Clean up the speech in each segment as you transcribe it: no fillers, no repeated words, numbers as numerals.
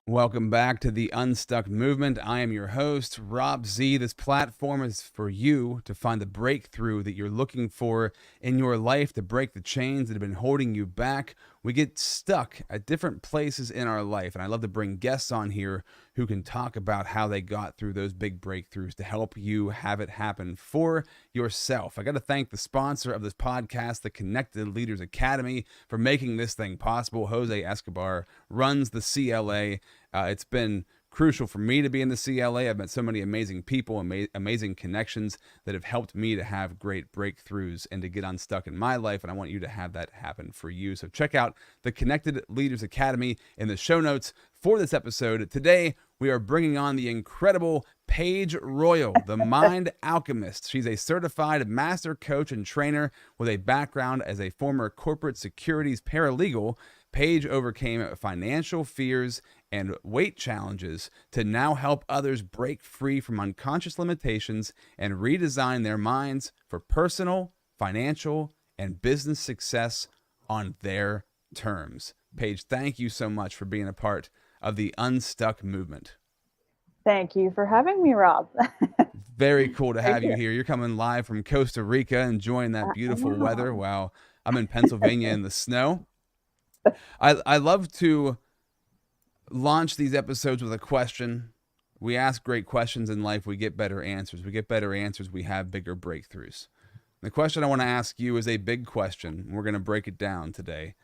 Welcome back to the Unstuck movement. I am your host, Rob Z. This platform is for you to find the breakthrough that you're looking for in your life, to break the chains that have been holding you back. We get stuck at different places in our life, and I love to bring guests on here who can talk about how they got through those big breakthroughs to help you have it happen for yourself. I got to thank the sponsor of this podcast, the Connected Leaders Academy, for making this thing possible. Jose Escobar runs the CLA. It's been crucial for me to be in the CLA. I've met so many amazing people, amazing connections that have helped me to have great breakthroughs and to get unstuck in my life. And I want you to have that happen for you. So check out the Connected Leaders Academy in the show notes for this episode. Today, we are bringing on the incredible Paige Royal, the Mind Alchemist. She's a certified master coach and trainer with a background as a former corporate securities paralegal. Paige overcame financial fears and weight challenges to now help others break free from unconscious limitations and redesign their minds for personal, financial, and business success on their terms. Paige, thank you so much for being a part of the Unstuck movement. Thank you for having me, Rob. Very cool to have you here. You're coming live from Costa Rica, enjoying that beautiful weather while I'm in Pennsylvania in the snow. I love to launch these episodes with a question. We ask great questions in life, we get better answers. We get better answers, we have bigger breakthroughs. The question I want to ask you is a big question. We're going to break it down today.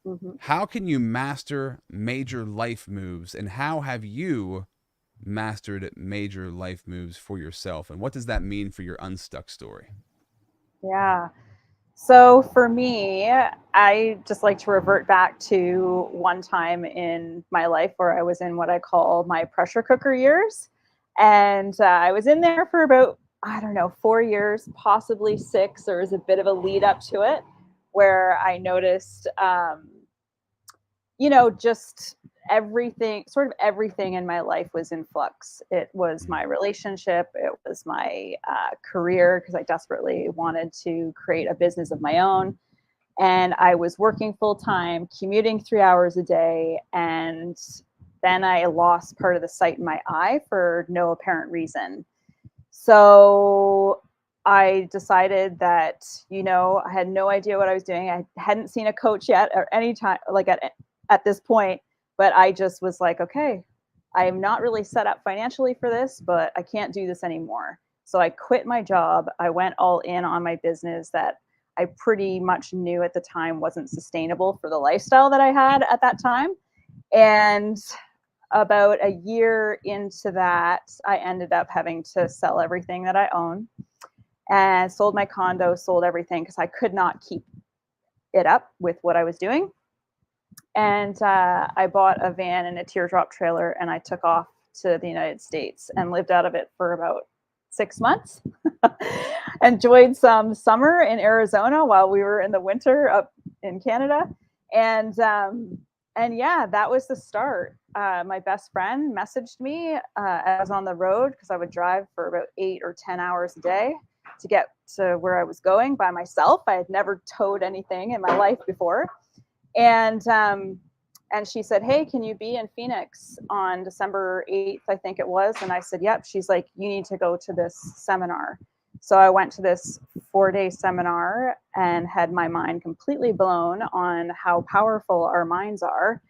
Mm-hmm. How can you master major life moves, and how have you mastered major life moves for yourself? And what does that mean for your Unstuck story? Yeah. So for me, I just like to revert back to one time in my life where I was in what I call my pressure cooker years. And I was in there for about, 4 years, possibly 6. There was a bit of a lead up to it where I noticed, just everything in my life was in flux. It was my relationship. It was my career, because I desperately wanted to create a business of my own. And I was working full time, commuting 3 hours a day. And then I lost part of the sight in my eye for no apparent reason. So I decided that, I had no idea what I was doing. I hadn't seen a coach yet or any time, like at this point. But I just was like, okay, I am not really set up financially for this, but I can't do this anymore. So I quit my job. I went all in on my business that I pretty much knew at the time wasn't sustainable for the lifestyle that I had at that time. And about a year into that, I ended up having to sell everything that I own and sold my condo, sold everything, because I could not keep it up with what I was doing. And I bought a van and a teardrop trailer, and I took off to the United States and lived out of it for about 6 months. Enjoyed some summer in Arizona while we were in the winter up in Canada. And yeah, that was the start. My best friend messaged me. I was on the road because I would drive for about 8 or 10 hours a day to get to where I was going by myself. I had never towed anything in my life before. And she said, hey, can you be in Phoenix on December 8th, I think it was? And I said, yep. She's like, you need to go to this seminar. So I went to this 4-day seminar and had my mind completely blown on how powerful our minds are.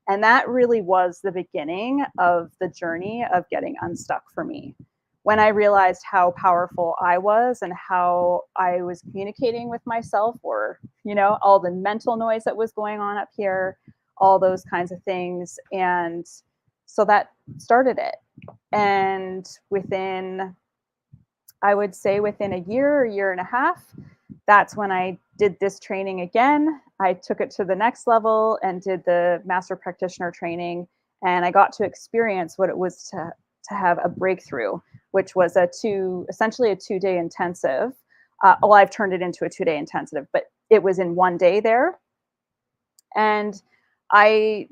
And that really was the beginning of the journey of getting unstuck for me. When I realized how powerful I was and how I was communicating with myself, or, all the mental noise that was going on up here, all those kinds of things. And so that started it. And I would say within a year and a half, that's when I did this training again. I took it to the next level and did the master practitioner training. And I got to experience what it was to have a breakthrough, which was essentially a 2-day intensive. Well, I've turned it into a 2-day intensive, but it was in one day there. And my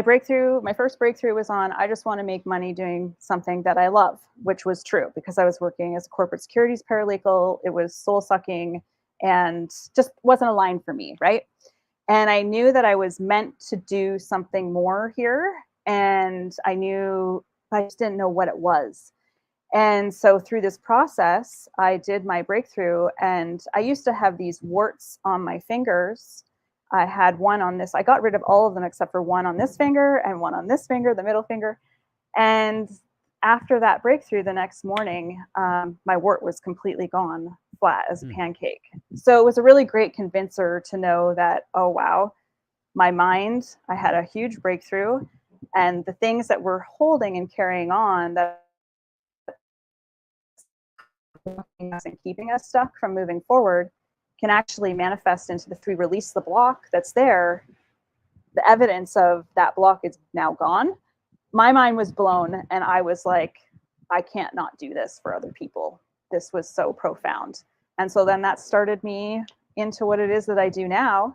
first breakthrough was on, I just want to make money doing something that I love, which was true because I was working as a corporate securities paralegal. It was soul sucking and just wasn't aligned for me, right? And I knew that I was meant to do something more here. And I just didn't know what it was. And so through this process, I did my breakthrough, and I used to have these warts on my fingers. I had one on this, I got rid of all of them except for one on this finger and one on this finger, the middle finger. And after that breakthrough, the next morning, my wart was completely gone, flat as a pancake. So it was a really great convincer to know that, oh, wow, my mind, I had a huge breakthrough, and the things that we're holding and carrying on that us and keeping us stuck from moving forward can actually manifest into if we release the block that's there, the evidence of that block is now gone. My mind was blown, and I was like, I can't not do this for other people. This was so profound. And so then that started me into what it is that I do now.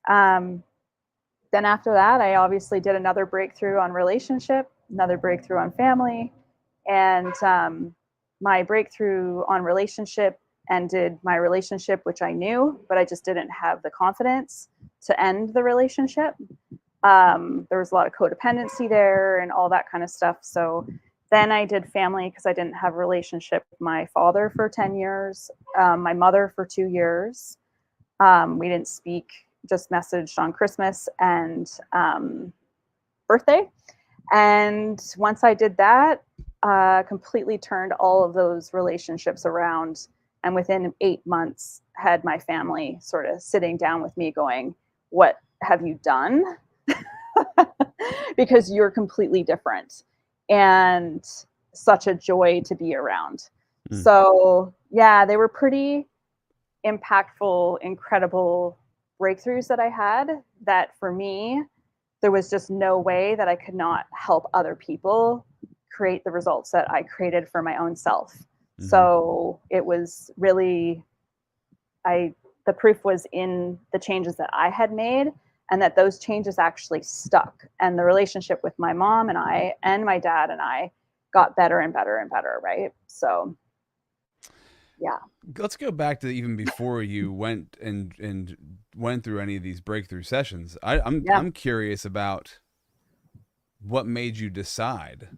Then after that, I obviously did another breakthrough on relationship, another breakthrough on family, and my breakthrough on relationship ended my relationship, which I knew, but I just didn't have the confidence to end the relationship. There was a lot of codependency there and all that kind of stuff. So then I did family because I didn't have a relationship with my father for 10 years, my mother for 2 years. We didn't speak, just messaged on Christmas and birthday. And once I did that, completely turned all of those relationships around. And within 8 months, had my family sort of sitting down with me going, what have you done? Because you're completely different and such a joy to be around. So yeah, they were pretty impactful, incredible breakthroughs that I had, that for me, there was just no way that I could not help other people create the results that I created for my own self. So it was really, the proof was in the changes that I had made, and that those changes actually stuck. And the relationship with my mom and I, and my dad and I, got better and better and better, right? So yeah. Let's go back to even before you went and went through any of these breakthrough sessions. I'm curious about what made you decide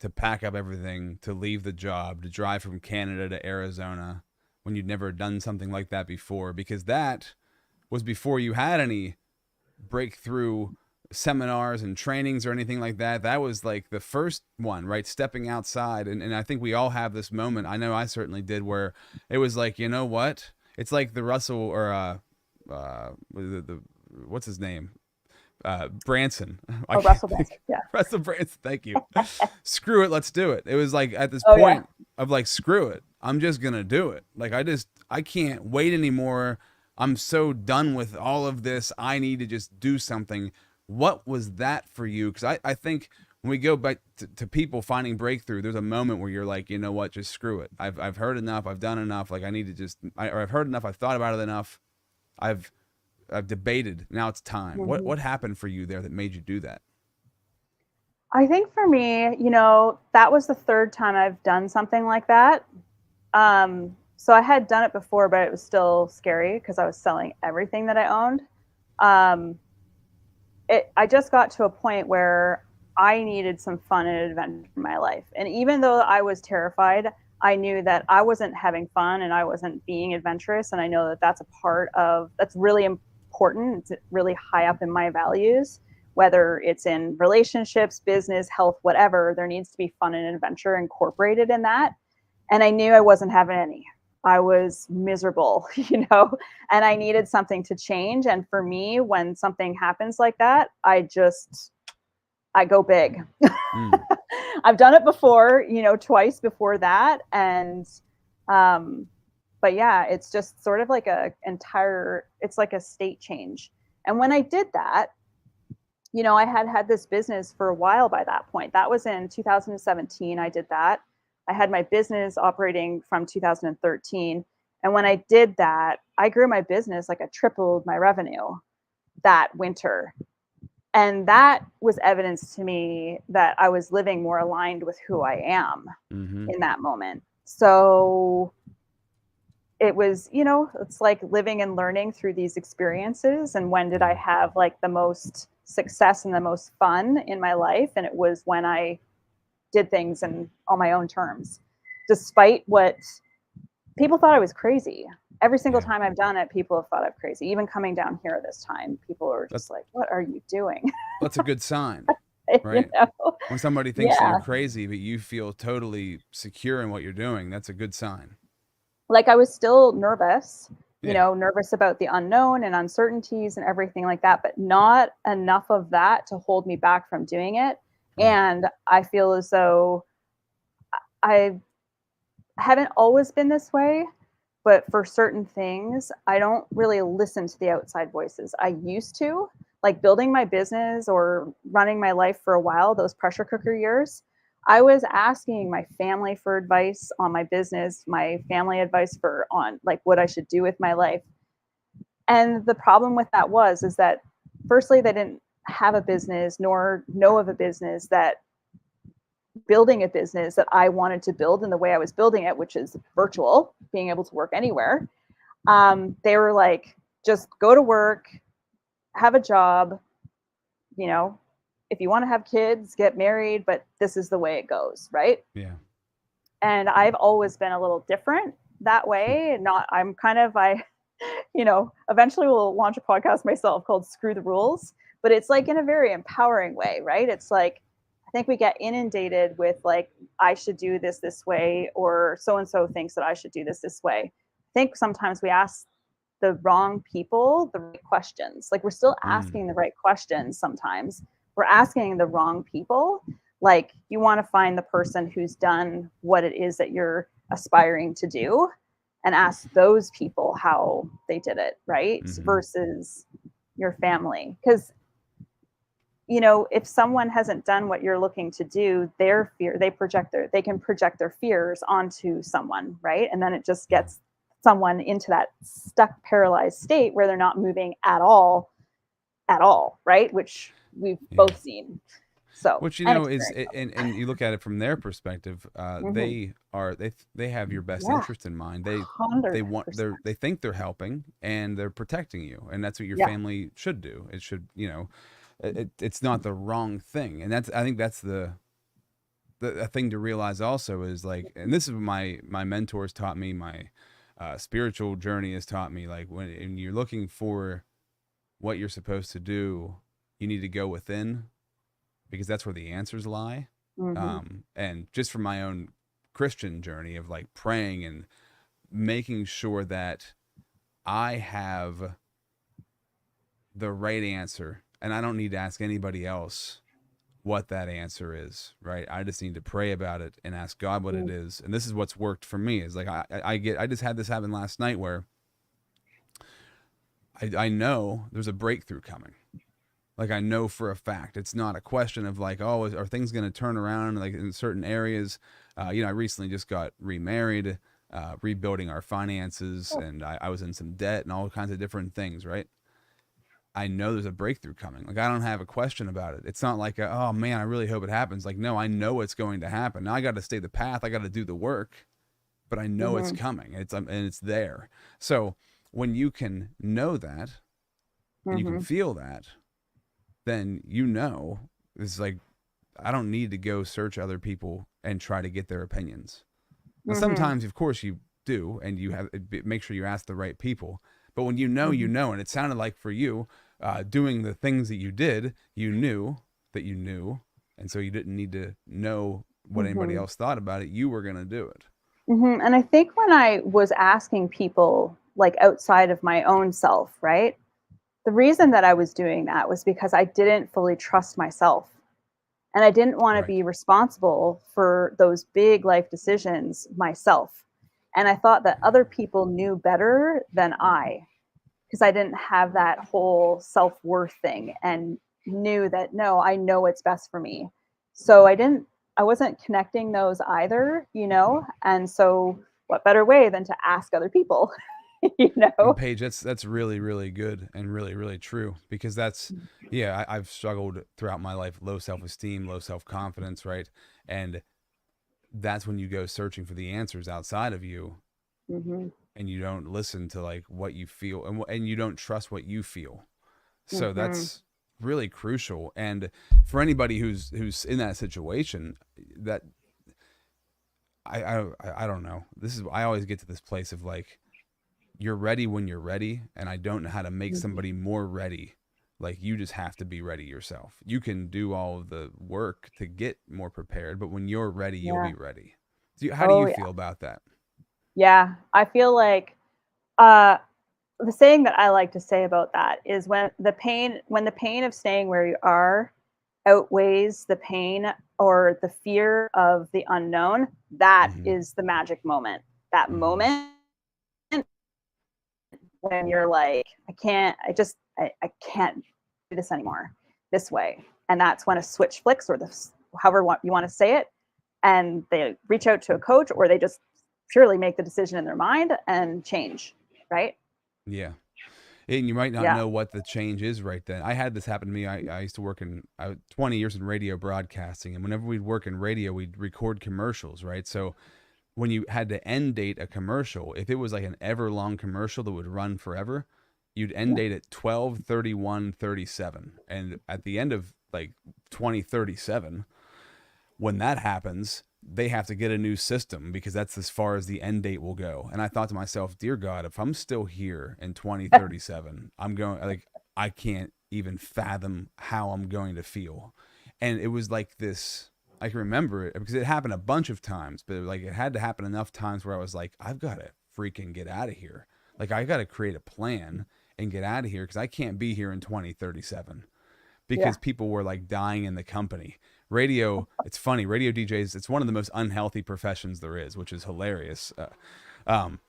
to pack up everything, to leave the job, to drive from Canada to Arizona when you'd never done something like that before, because that was before you had any breakthrough seminars and trainings or anything like that. That was like the first one, right? Stepping outside. And I think we all have this moment. I know I certainly did, where it was like, you know what? It's like the Russell or what's his name? Branson. Russell Branson. Yeah. Russell Branson. Thank you. Screw it. Let's do it. It was like at this point of like, screw it. I'm just going to do it. Like, I can't wait anymore. I'm so done with all of this. I need to just do something. What was that for you? Because I think when we go back to people finding breakthrough, there's a moment where you're like, you know what, just screw it. I've heard enough. I've done enough. Like, I need to just, or I've heard enough. I've thought about it enough. I've debated. Now it's time. What happened for you there that made you do that? I think for me, that was the third time I've done something like that. So I had done it before, but it was still scary because I was selling everything that I owned. I just got to a point where I needed some fun and adventure in my life. And even though I was terrified, I knew that I wasn't having fun and I wasn't being adventurous. And I know that that's really important. It's really high up in my values, whether it's in relationships, business, health, whatever. There needs to be fun and adventure incorporated in that. And I knew I wasn't having any. I was miserable, and I needed something to change. And for me, when something happens like that, I go big. I've done it before, twice before that. And, but yeah, it's just sort of like it's like a state change. And when I did that, I had this business for a while by that point. That was in 2017. I did that. I had my business operating from 2013. And when I did that, I grew my business, like I tripled my revenue that winter. And that was evidence to me that I was living more aligned with who I am in that moment. So it was, it's like living and learning through these experiences. And when did I have like the most success and the most fun in my life? And it was when I did things on my own terms, despite what people thought I was crazy. Every single time I've done it, people have thought I'm crazy. Even coming down here this time, people are just like, what are you doing? That's a good sign, right? When somebody thinks that you're crazy, but you feel totally secure in what you're doing, that's a good sign. Like I was still nervous, nervous about the unknown and uncertainties and everything like that, but not enough of that to hold me back from doing it. Right. And I feel as though I haven't always been this way, but for certain things, I don't really listen to the outside voices. I used to, like building my business or running my life for a while, those pressure cooker years, I was asking my family for advice on my business, my family advice on like what I should do with my life. And the problem with that is that firstly, they didn't have a business nor know of a business that building a business that I wanted to build in the way I was building it, which is virtual, being able to work anywhere. They were like, just go to work, have a job, if you want to have kids, get married, but this is the way it goes, right? Yeah. And I've always been a little different that way. Eventually we'll launch a podcast myself called Screw the Rules, but it's like in a very empowering way, right? It's like, I think we get inundated with like, I should do this way, or so-and-so thinks that I should do this way. I think sometimes we ask the wrong people the right questions. Like we're still asking the right questions sometimes. We're asking the wrong people. Like you want to find the person who's done what it is that you're aspiring to do and ask those people how they did it, right? Versus your family. Because if someone hasn't done what you're looking to do, they can project their fears onto someone, right? And then it just gets someone into that stuck, paralyzed state where they're not moving at all, right? Which we've both seen. So, which is, and you look at it from their perspective, they have your best interest in mind. They think they're helping and they're protecting you, and that's what your family should do. It should, it's not the wrong thing, and I think that's the thing to realize also is like, and this is what my mentors taught me, my spiritual journey has taught me, like when you're looking for what you're supposed to do, you need to go within, because that's where the answers lie. And just from my own Christian journey of like praying and making sure that I have the right answer, and I don't need to ask anybody else what that answer is, right? I just need to pray about it and ask God what it is. And this is what's worked for me, is like I just had this happen last night where I know there's a breakthrough coming. Like I know for a fact, it's not a question of like, oh, are things going to turn around like in certain areas? I recently just got remarried, rebuilding our finances, and I was in some debt and all kinds of different things, right? I know there's a breakthrough coming. Like I don't have a question about it. It's not like, oh man, I really hope it happens. Like, no, I know it's going to happen. Now I got to stay the path. I got to do the work, but I know it's coming. And it's there. So when you can know that and you can feel that, then it's like, I don't need to go search other people and try to get their opinions. Now, sometimes, of course, you do, and you make sure you ask the right people. But when you know, and it sounded like for you, doing the things that you did, you knew that you knew, and so you didn't need to know what anybody else thought about it. You were going to do it. And I think when I was asking people, like outside of my own self, right? The reason that I was doing that was because I didn't fully trust myself. And I didn't want to be responsible for those big life decisions myself. And I thought that other people knew better than I, because I didn't have that whole self-worth thing and knew that, no, I know what's best for me. So I didn't I wasn't connecting those either, and so what better way than to ask other people, And Paige, that's really, really good and really, really true, because I've struggled throughout my life, low self-esteem, low self-confidence, right? And that's when you go searching for the answers outside of you, Mm-hmm. and you don't listen to like what you feel, and you don't trust what you feel. So Mm-hmm. that's really crucial. And for anybody who's in that situation, that I don't know. I always get to this place of like, you're ready when you're ready, and I don't know how to make Mm-hmm. somebody more ready. Like, you just have to be ready yourself. You can do all of the work to get more prepared, but when you're ready, you'll Yeah. be ready. How do Oh you yeah. feel about that? Yeah. I feel like uh the saying that I like to say about that is when the pain of staying where you are outweighs the pain or the fear of the unknown, that Mm-hmm. is the magic moment. That Mm-hmm. moment when you're like, I can't do this anymore this way. And that's when a switch flicks, or however you want to say it. And they reach out to a coach, or they just purely make the decision in their mind and change. Right. Yeah. And you might not Yeah. know what the change is right then. I had this happen to me. I used to work 20 years in radio broadcasting, and whenever we'd work in radio, we'd record commercials, right? So when you had to end date a commercial, if it was like an ever long commercial that would run forever, you'd end date at 12/31/37. And at the end of like 2037, when that happens, they have to get a new system, because that's as far as the end date will go. And I thought to myself, dear God, if I'm still here in 2037, I'm going, like, I can't even fathom how I'm going to feel. And it was like this, I can remember it because it happened a bunch of times, but like it had to happen enough times where I was like, I've got to freaking get out of here. Like, I got to create a plan and get out of here, because I can't be here in 2037, Yeah. because people were like dying in the company. Radio, it's funny, radio DJs, it's one of the most unhealthy professions there is, which is hilarious. Um,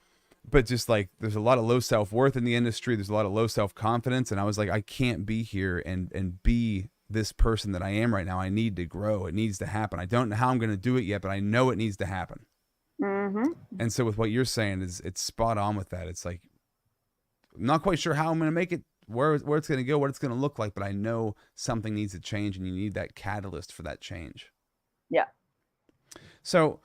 but just like, there's a lot of low self-worth in the industry. There's a lot of low self-confidence. And I was like, I can't be here and be this person that I am right now. I need to grow. It needs to happen. I don't know how I'm going to do it yet, but I know it needs to happen. Mm-hmm. And so with what you're saying, is it's spot on with that. It's like, I'm not quite sure how I'm going to make it, where it's going to go, what it's going to look like, but I know something needs to change, and you need that catalyst for that change. Yeah. So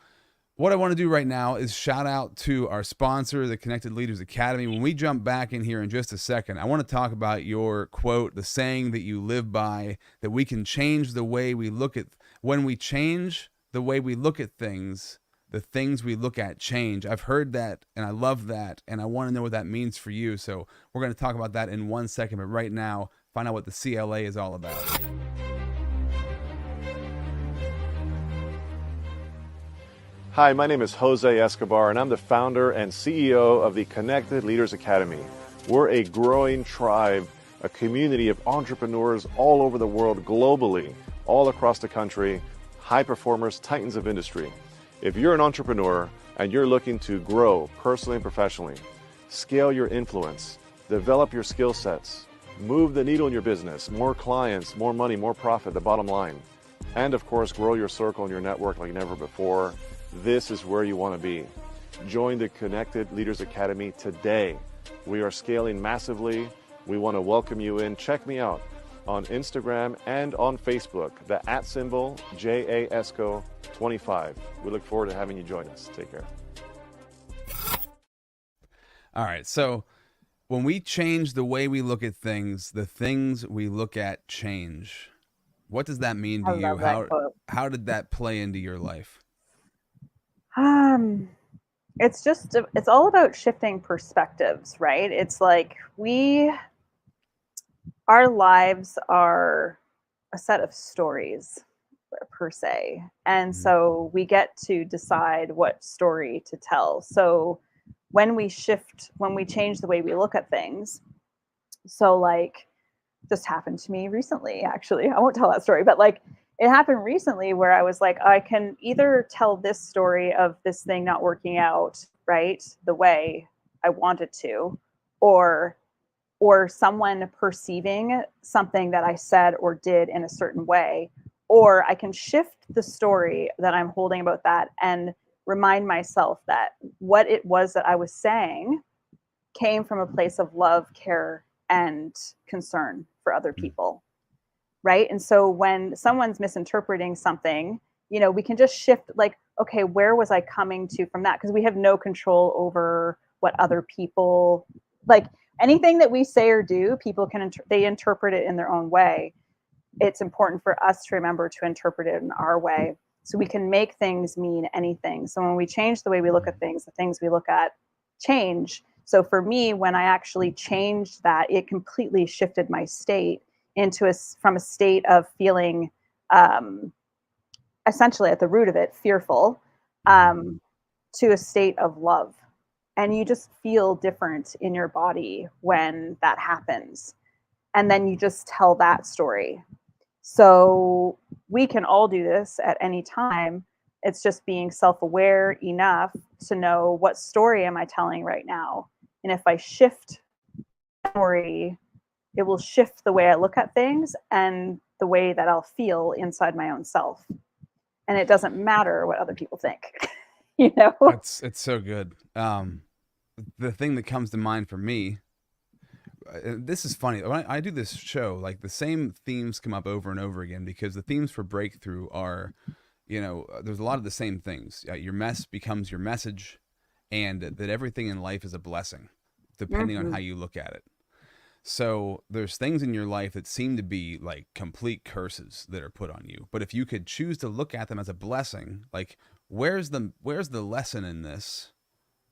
what I want to do right now is shout out to our sponsor, the Connected Leaders Academy. When we jump back in here in just a second, I want to talk about your quote, the saying that you live by, that we can change the way we look at, when we change the way we look at things, the things we look at change. I've heard that, and I love that, and I want to know what that means for you. So we're going to talk about that in 1 second, but right now, find out what the CLA is all about. Hi, my name is Jose Escobar, and I'm the founder and CEO of the Connected Leaders Academy. We're a growing tribe, a community of entrepreneurs all over the world, globally, all across the country, high performers, titans of industry. If you're an entrepreneur and you're looking to grow personally and professionally, scale your influence, develop your skill sets, move the needle in your business, more clients, more money, more profit, the bottom line, and of course, grow your circle and your network like never before, this is where you want to be. Join the Connected Leaders Academy today. We are scaling massively. We want to welcome you in. Check me out on Instagram and on Facebook, the @ JAESCO25. We look forward to having you join us. Take care. All right. So when we change the way we look at things, the things we look at change. What does that mean to I you? love that quote. How did that play into your life? Um, it's all about shifting perspectives, right? It's like our lives are a set of stories per se. And Mhm. so we get to decide what story to tell. So when we change the way we look at things, so like this happened to me recently, actually. I won't tell that story, but like it happened recently where I was like, I can either tell this story of this thing not working out, right, the way I wanted to, or someone perceiving something that I said or did in a certain way, Or I can shift the story that I'm holding about that and remind myself that what it was that I was saying came from a place of love, care, and concern for other people. Right. And so when someone's misinterpreting something, we can just shift, like, okay, where was I coming to from that? Because we have no control over what other people, like, anything that we say or do, people can, they interpret it in their own way. It's important for us to remember to interpret it in our way, so we can make things mean anything. So when we change the way we look at things, the things we look at change. So for me, when I actually changed that, it completely shifted my state from a state of feeling, essentially at the root of it, fearful, to a state of love. And you just feel different in your body when that happens. And then you just tell that story. So we can all do this at any time. It's just being self-aware enough to know, what story am I telling right now? And if I shift the story, it will shift the way I look at things and the way that I'll feel inside my own self. And it doesn't matter what other people think. It's so good. The thing that comes to mind for me, this is funny. When I do this show, like, the same themes come up over and over again, because the themes for breakthrough are, there's a lot of the same things. Your mess becomes your message, and that everything in life is a blessing, depending on how you look at it. So there's things in your life that seem to be like complete curses that are put on you. But if you could choose to look at them as a blessing, like, where's the lesson in this?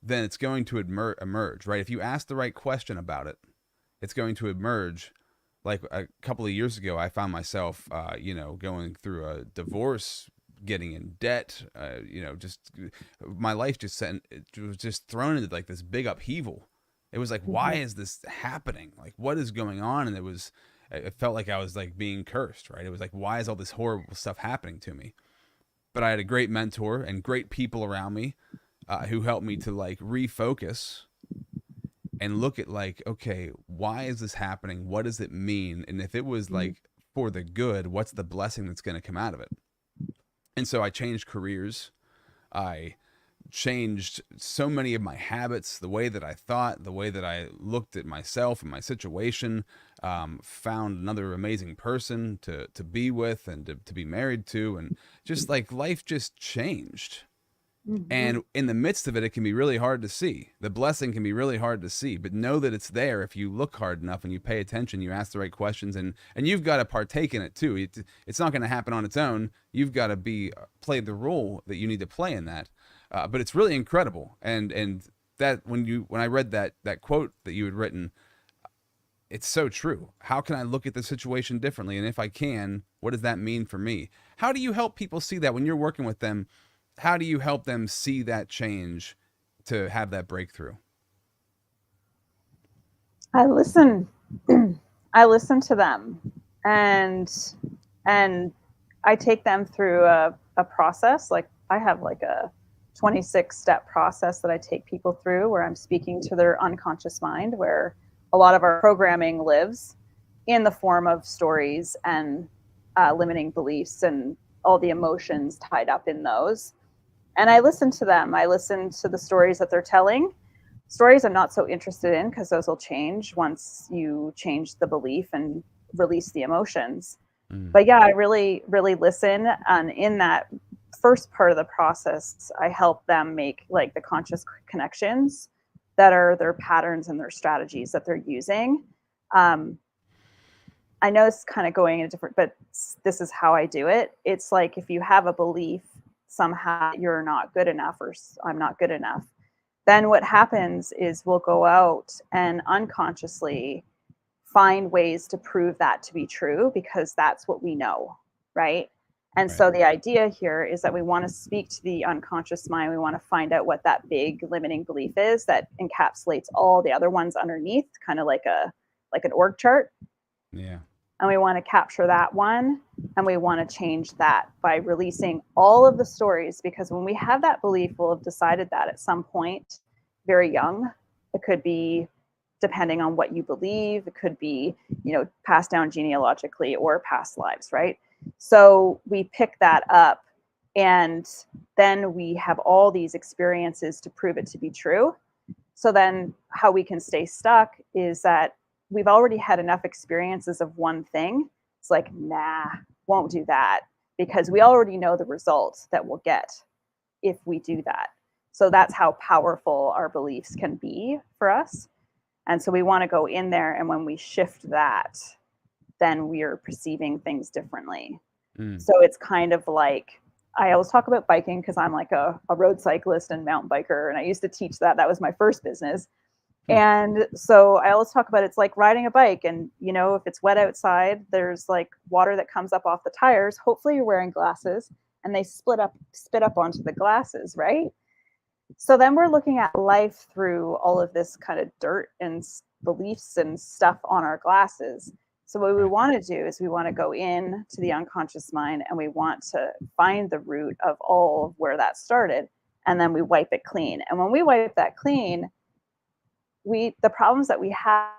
Then it's going to emerge, right? If you ask the right question about it, it's going to emerge. Like, a couple of years ago, I found myself, going through a divorce, getting in debt, just my life it was just thrown into like this big upheaval. It was like, why is this happening? Like, what is going on? And it felt like I was like being cursed, right? It was like, why is all this horrible stuff happening to me? But I had a great mentor and great people around me who helped me to like refocus and look at, like, okay, why is this happening? What does it mean? And if it was like for the good, what's the blessing that's going to come out of it? And so I changed careers. I changed so many of my habits, the way that I thought, the way that I looked at myself and my situation, found another amazing person to be with and to be married to. And just like, life just changed. And in the midst of it, it can be really hard to see. The blessing can be really hard to see, but know that it's there if you look hard enough and you pay attention, you ask the right questions, and you've got to partake in it too. It's not going to happen on its own. You've got to play the role that you need to play in that. But it's really incredible. And that when I read that quote that you had written, it's so true. How can I look at the situation differently? And if I can, what does that mean for me? How do you help people see that when you're working with them? How do you help them see that change to have that breakthrough? I listen. I listen to them, and I take them through a process. Like, I have like a 26-step process that I take people through, where I'm speaking to their unconscious mind, where a lot of our programming lives, in the form of stories and limiting beliefs and all the emotions tied up in those. And I listen to them. I listen to the stories that they're telling. Stories I'm not so interested in, because those will change once you change the belief and release the emotions. But yeah, I really, really listen. And in that first part of the process, I help them make like the conscious connections that are their patterns and their strategies that they're using. I know it's kind of going in a different, but this is how I do it. It's like, if you have a belief somehow you're not good enough, or I'm not good enough, then what happens is we'll go out and unconsciously find ways to prove that to be true, because that's what we know, right? And so the idea here is that we want to speak to the unconscious mind. We want to find out what that big limiting belief is that encapsulates all the other ones underneath, kind of like an org chart. Yeah. And we want to capture that one, and we want to change that by releasing all of the stories, because when we have that belief, we'll have decided that at some point very young. It could be, depending on what you believe, it could be, passed down genealogically or past lives, right? So we pick that up, and then we have all these experiences to prove it to be true. So then how we can stay stuck is that we've already had enough experiences of one thing. It's like, nah, won't do that, because we already know the results that we'll get if we do that. So that's how powerful our beliefs can be for us. And so we want to go in there, and when we shift that, then we are perceiving things differently. So it's kind of like, I always talk about biking because I'm like a road cyclist and mountain biker. And I used to teach that. That was my first business. And so I always talk about it's like riding a bike. And, you know, if it's wet outside, there's like water that comes up off the tires. Hopefully you're wearing glasses, and they spit up onto the glasses, right? So then we're looking at life through all of this kind of dirt and beliefs and stuff on our glasses. So what we want to do is we want to go in to the unconscious mind, and we want to find the root of all of where that started, and then we wipe it clean. And when we wipe that clean, the problems that we had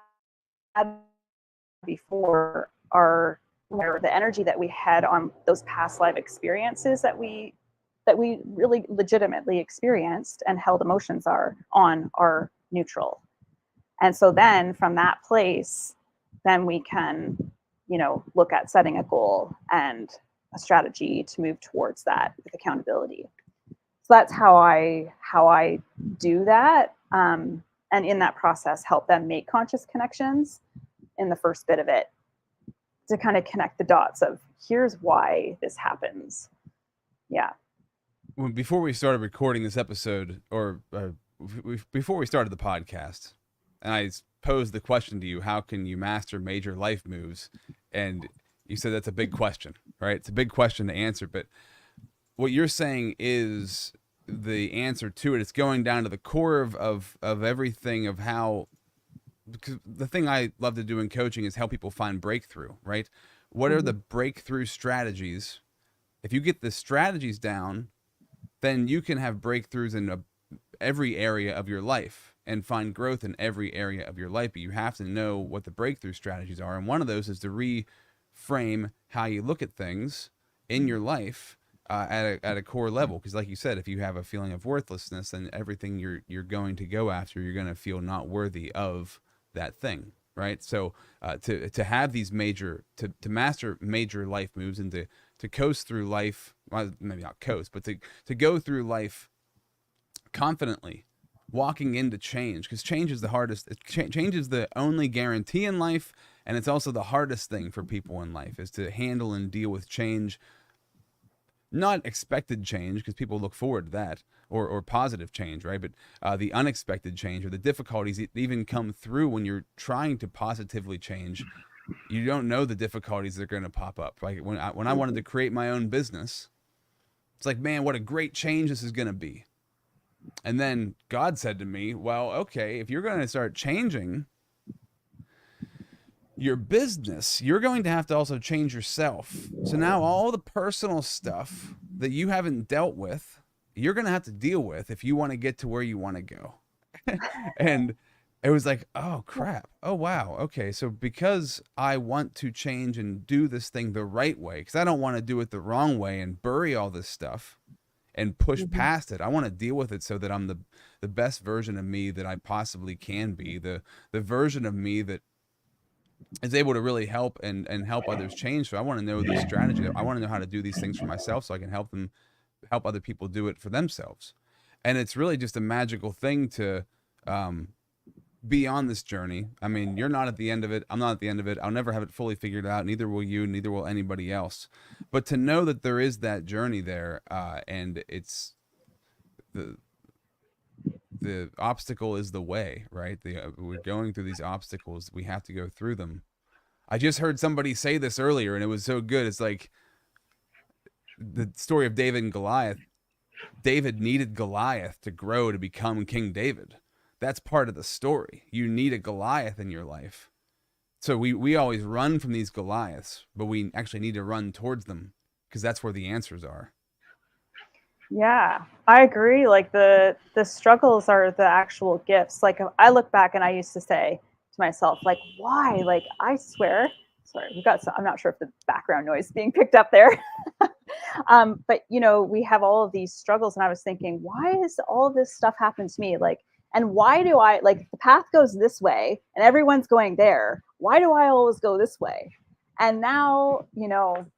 before are where the energy that we had on those past life experiences that we really legitimately experienced and held emotions are neutral. And so then from that place, then we can, you know, look at setting a goal and a strategy to move towards that with accountability. So that's how I do that. And in that process, help them make conscious connections in the first bit of it, to kind of connect the dots of here's why this happens. Yeah. Before we started recording this episode, or before we started the podcast, and I posed the question to you, how can you master major life moves? And you said that's a big question, right? It's a big question to answer, but what you're saying is the answer to it. It's going down to the core of everything, of how, because the thing I love to do in coaching is help people find breakthrough, right? What are the breakthrough strategies? If you get the strategies down, then you can have breakthroughs in every area of your life and find growth in every area of your life. But you have to know what the breakthrough strategies are. And one of those is to reframe how you look at things in your life at a core level. Because like you said, if you have a feeling of worthlessness, then everything you're going to go after, you're going to feel not worthy of that thing, right? So to have these major, to master major life moves, and to coast through life, well, maybe not coast, but to go through life confidently, walking into change, because change is the hardest. Change is the only guarantee in life, and it's also the hardest thing for people in life, is to handle and deal with change. Not expected change, because people look forward to that, or positive change, right? But the unexpected change, or the difficulties that even come through when you're trying to positively change, you don't know the difficulties that are going to pop up. Like when I wanted to create my own business, it's like, man, what a great change this is going to be. And then God said to me, well, okay, if you're going to start changing your business, you're going to have to also change yourself. So now all the personal stuff that you haven't dealt with, you're going to have to deal with if you want to get to where you want to go. And it was like, oh crap. Oh wow. Okay. So because I want to change and do this thing the right way, because I don't want to do it the wrong way and bury all this stuff and push past it. I want to deal with it so that I'm the best version of me that I possibly can be, the version of me that is able to really help and help others change. So I want to know the strategy. I want to know how to do these things for myself so I can help other people do it for themselves. And it's really just a magical thing to be on this journey. I mean, you're not at the end of it. I'm not at the end of it. I'll never have it fully figured out. Neither will you. Neither will anybody else. But to know that there is that journey there, and it's the obstacle is the way, right? We're going through these obstacles. We have to go through them. I just heard somebody say this earlier, and it was so good. It's like the story of David and Goliath. David needed Goliath to grow to become King David. That's part of the story. You need a Goliath in your life. So we always run from these Goliaths, but we actually need to run towards them, because that's where the answers are. Yeah, I agree. Like the struggles are the actual gifts. Like I look back and I used to say to myself, like, why? Like, I swear sorry, we've got some, I'm not sure if the background noise is being picked up there. But we have all of these struggles, and I was thinking, why is all this stuff happen to me? Like, and why do I, like, the path goes this way and everyone's going there. Why do I always go this way? And now,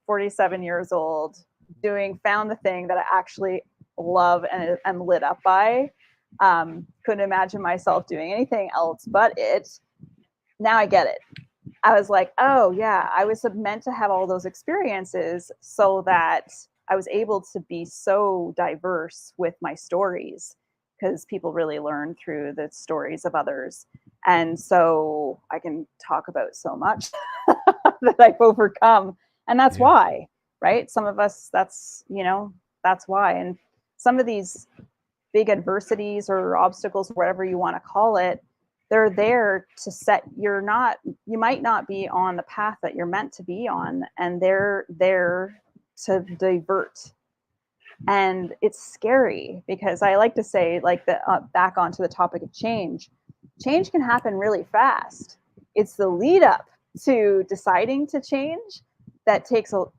47 years old, found the thing that I actually love and am lit up by. Couldn't imagine myself doing anything else but it. Now I get it. I was like, oh yeah, I was meant to have all those experiences so that I was able to be so diverse with my stories, because people really learn through the stories of others. And so I can talk about so much that I've overcome. And that's why, right? Some of us, that's why. And some of these big adversities or obstacles, whatever you want to call it, they're there to set, you might not be on the path that you're meant to be on, and they're there to divert. And it's scary, because I like to say, like, back onto the topic of change can happen really fast. It's the lead up to deciding to change that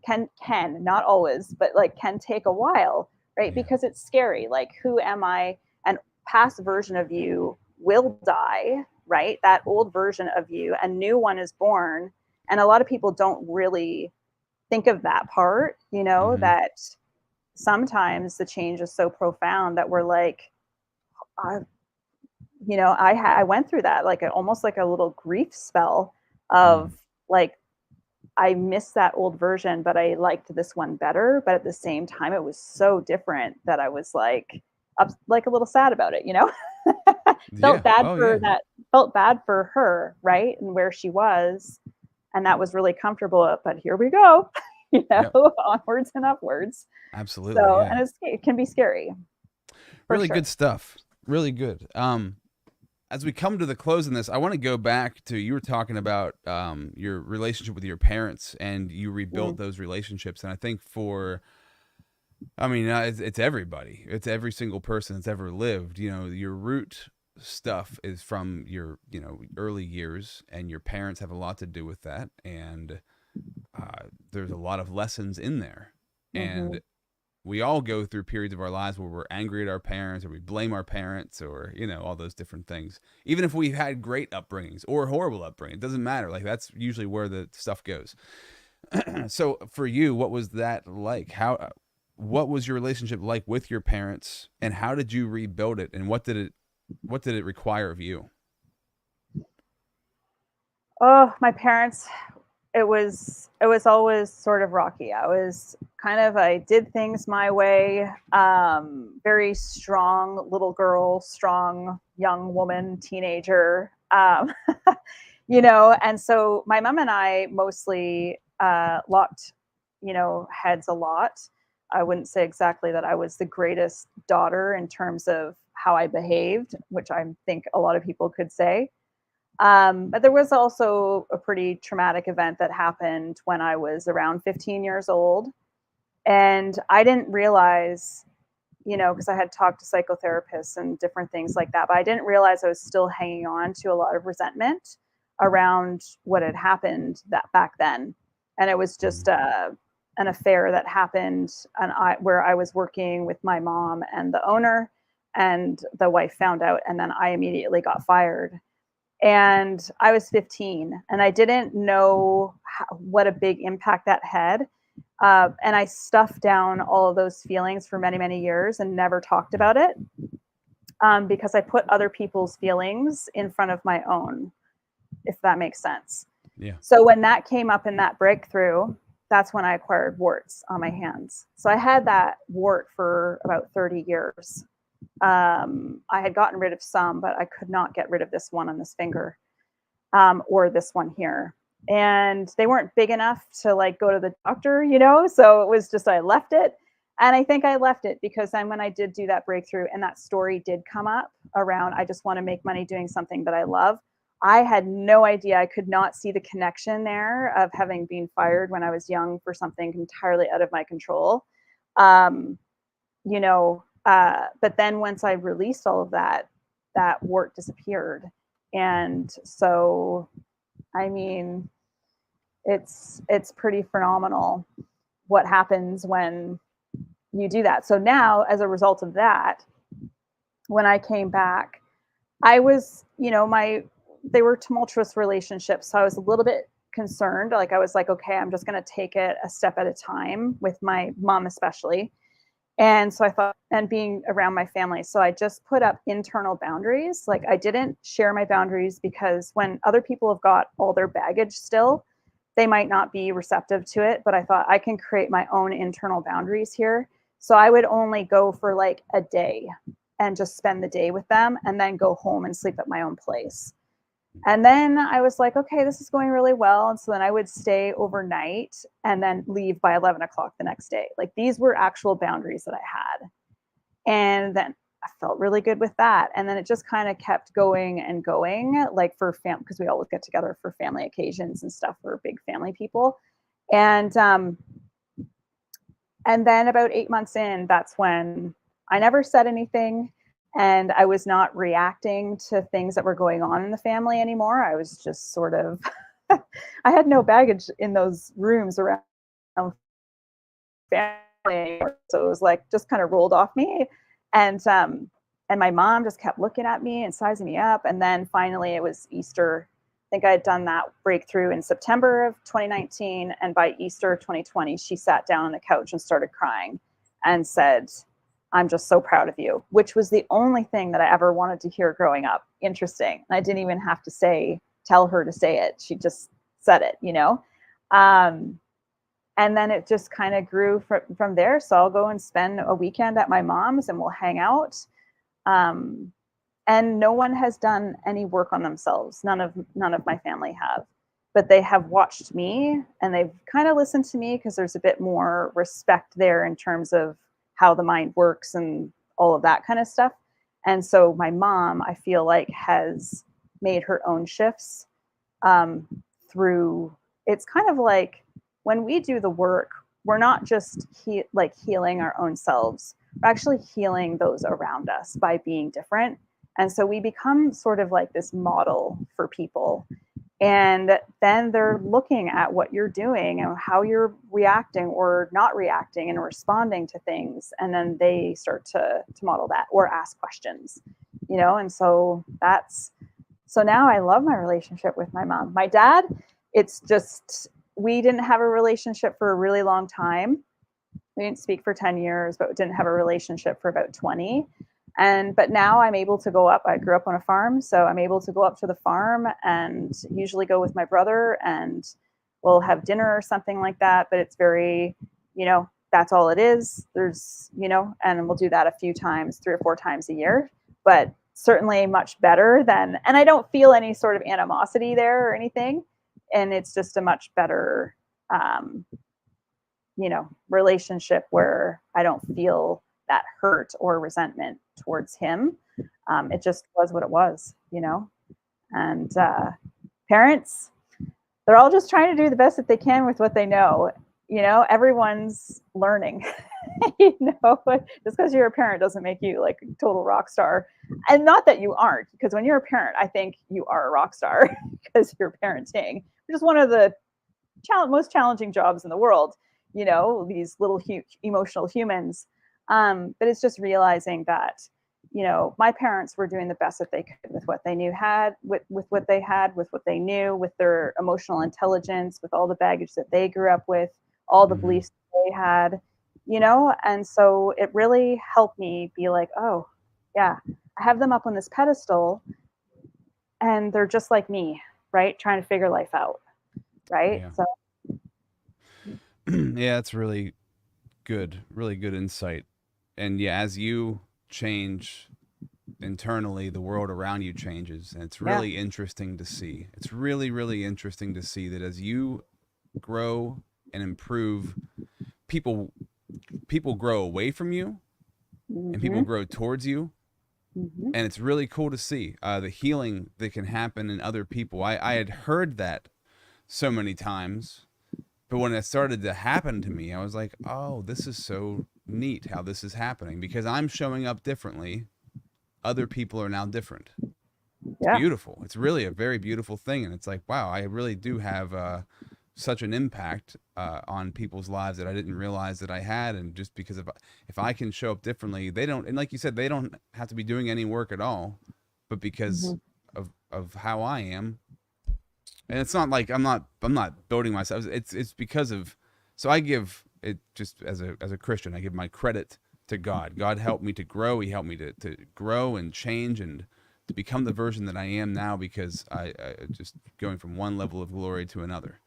can not always, but like can take a while, right? Yeah. Because it's scary. Like, who am I? An past version of you will die, right? That old version of you, a new one is born. And a lot of people don't really think of that part, that sometimes the change is so profound that we're like, I went through that, like almost like a little grief spell of like, I miss that old version, but I liked this one better. But at the same time, it was so different that I was like a little sad about it, felt bad for her, right? And where she was. And that was really comfortable. But here we go, onwards and upwards. Absolutely. So, and it can be scary. Really good stuff. Really good. As we come to the close in this, I want to go back to, you were talking about your relationship with your parents, and you rebuilt those relationships. And I think it's everybody. It's every single person that's ever lived. Your root stuff is from your, early years, and your parents have a lot to do with that. And there's a lot of lessons in there. And we all go through periods of our lives where we're angry at our parents, or we blame our parents, or, all those different things. Even if we've had great upbringings or horrible upbringing, it doesn't matter. Like, that's usually where the stuff goes. So for you, what was that like? What was your relationship like with your parents, and how did you rebuild it? And what did it require of you? Oh, my parents, it was always sort of rocky. I did things my way. Very strong little girl, strong young woman, teenager. And so my mom and I mostly locked, heads a lot. I wouldn't say exactly that I was the greatest daughter in terms of how I behaved, which I think a lot of people could say. But there was also a pretty traumatic event that happened when I was around 15 years old. And I didn't realize, because I had talked to psychotherapists and different things like that, but I didn't realize I was still hanging on to a lot of resentment around what had happened back then. And it was just an affair that happened, where I was working with my mom and the owner, and the wife found out, and then I immediately got fired. And I was 15, and I didn't know what a big impact that had. And I stuffed down all of those feelings for many, many years and never talked about it, because I put other people's feelings in front of my own, if that makes sense. Yeah. So when that came up in that breakthrough, that's when I acquired warts on my hands. So I had that wart for about 30 years. I had gotten rid of some, but I could not get rid of this one on this finger, or this one here. And they weren't big enough to like go to the doctor, so it was just, I left it. And I think I left it because then when I did do that breakthrough, and that story did come up around, I just want to make money doing something that I love. I had no idea. I could not see the connection there of having been fired when I was young for something entirely out of my control. But then once I released all of that wart disappeared. And so, it's pretty phenomenal what happens when you do that. So now, as a result of that, when I came back, I was, they were tumultuous relationships. So I was a little bit concerned. Like, I was like, okay, I'm just going to take it a step at a time with my mom, especially. And so I thought, and being around my family. So I just put up internal boundaries. Like, I didn't share my boundaries because when other people have got all their baggage still, they might not be receptive to it. But I thought I can create my own internal boundaries here. So I would only go for like a day and just spend the day with them and then go home and sleep at my own place. And then I was like, okay, this is going really well. And so then I would stay overnight and then leave by 11 o'clock the next day. Like, these were actual boundaries that I had. And then I felt really good with that. And then it just kind of kept going and going, like, for family, because we always get together for family occasions and stuff. We're big family people. And then about 8 months in, that's when I never said anything. And I was not reacting to things that were going on in the family anymore. I was just sort of, I had no baggage in those rooms around family anymore. So it was like, just kind of rolled off me. And my mom just kept looking at me and sizing me up. And then finally it was Easter. I think I had done that breakthrough in September of 2019. And by Easter 2020, she sat down on the couch and started crying and said, I'm just so proud of you, which was the only thing that I ever wanted to hear growing up. Interesting. And I didn't even have to tell her to say it. She just said it, and then it just kind of grew from there. So I'll go and spend a weekend at my mom's and we'll hang out. And no one has done any work on themselves. None of my family have, but they have watched me and they've kind of listened to me because there's a bit more respect there in terms of how the mind works and all of that kind of stuff. And so my mom, I feel like, has made her own shifts through, it's kind of like when we do the work, we're not just healing our own selves, we're actually healing those around us by being different. And so we become sort of like this model for people. And then they're looking at what you're doing and how you're reacting or not reacting and responding to things. And then they start to model that or ask questions, and so now I love my relationship with my mom. My dad, it's just, we didn't have a relationship for a really long time. We didn't speak for 10 years, but we didn't have a relationship for about 20. But now I'm able to go up. I grew up on a farm, so I'm able to go up to the farm and usually go with my brother and we'll have dinner or something like that. But it's very, that's all it is. There's, and we'll do that a few times, 3 or 4 times a year, but certainly much better than, and I don't feel any sort of animosity there or anything. And it's just a much better, relationship where I don't feel that hurt or resentment towards him. It just was what it was, and parents, they're all just trying to do the best that they can with what they know. Everyone's learning, just because you're a parent doesn't make you like a total rock star. And not that you aren't, because when you're a parent, I think you are a rock star because you're parenting, which is one of the most challenging jobs in the world, these little emotional humans. But it's just realizing that, my parents were doing the best that they could with what they knew with what they had, with what they knew, with their emotional intelligence, with all the baggage that they grew up with, all the beliefs they had, and so it really helped me be like, oh yeah, I have them up on this pedestal and they're just like me, right? Trying to figure life out. Right. Yeah. So yeah, it's really good insight. And yeah, as you change internally, the world around you changes, and it's really interesting to see. It's really, really interesting to see that as you grow and improve, people grow away from you and people grow towards you. And it's really cool to see the healing that can happen in other people. I had heard that so many times, but when it started to happen to me, I was like, oh, this is so neat how this is happening, because I'm showing up differently. Other people are now different. It's beautiful. It's really a very beautiful thing. And it's like, wow, I really do have such an impact on people's lives that I didn't realize that I had. And just because if I can show up differently, they don't, and like you said, they don't have to be doing any work at all, but because of how I am. And it's not like I'm not building myself. It's because of, so I give it, just as a Christian, I give my credit to God. God helped me to grow. He helped me to grow and change and to become the version that I am now, because I just going from one level of glory to another.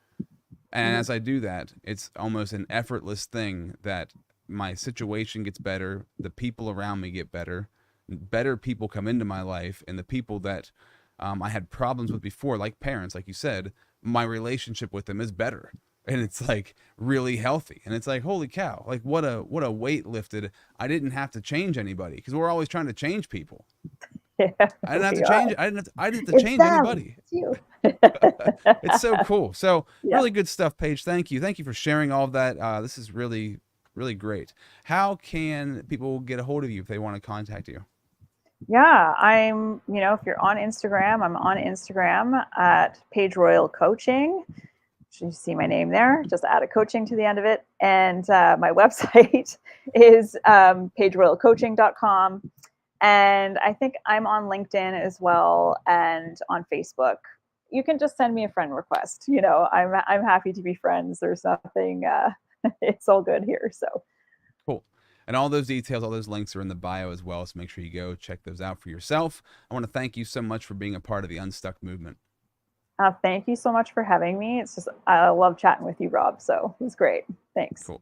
And as I do that, it's almost an effortless thing that my situation gets better, the people around me get better, better people come into my life, and the people that I had problems with before, like parents, like you said, my relationship with them is better. And it's like really healthy. And it's like, holy cow, like what a weight lifted. I didn't have to change anybody, because we're always trying to change people. Yeah, I didn't have to change. I didn't have to it's change them. anybody. It's you. It's so cool. So Yeah. really good stuff, Paige. Thank you. Thank you for sharing all of that. This is really, really great. How can people get a hold of you if they want to contact you? Yeah, I'm, if you're on Instagram, I'm on Instagram at Paige Royal Coaching. You see my name there, just add a coaching to the end of it. And my website is paigeroyalcoaching.com. And I think I'm on LinkedIn as well and on Facebook. You can just send me a friend request. I'm happy to be friends. There's nothing, it's all good here. So cool. And all those details, all those links are in the bio as well. So make sure you go check those out for yourself. I want to thank you so much for being a part of the Unstuck movement. Thank you so much for having me. I love chatting with you, Rob. So it was great. Thanks. Cool.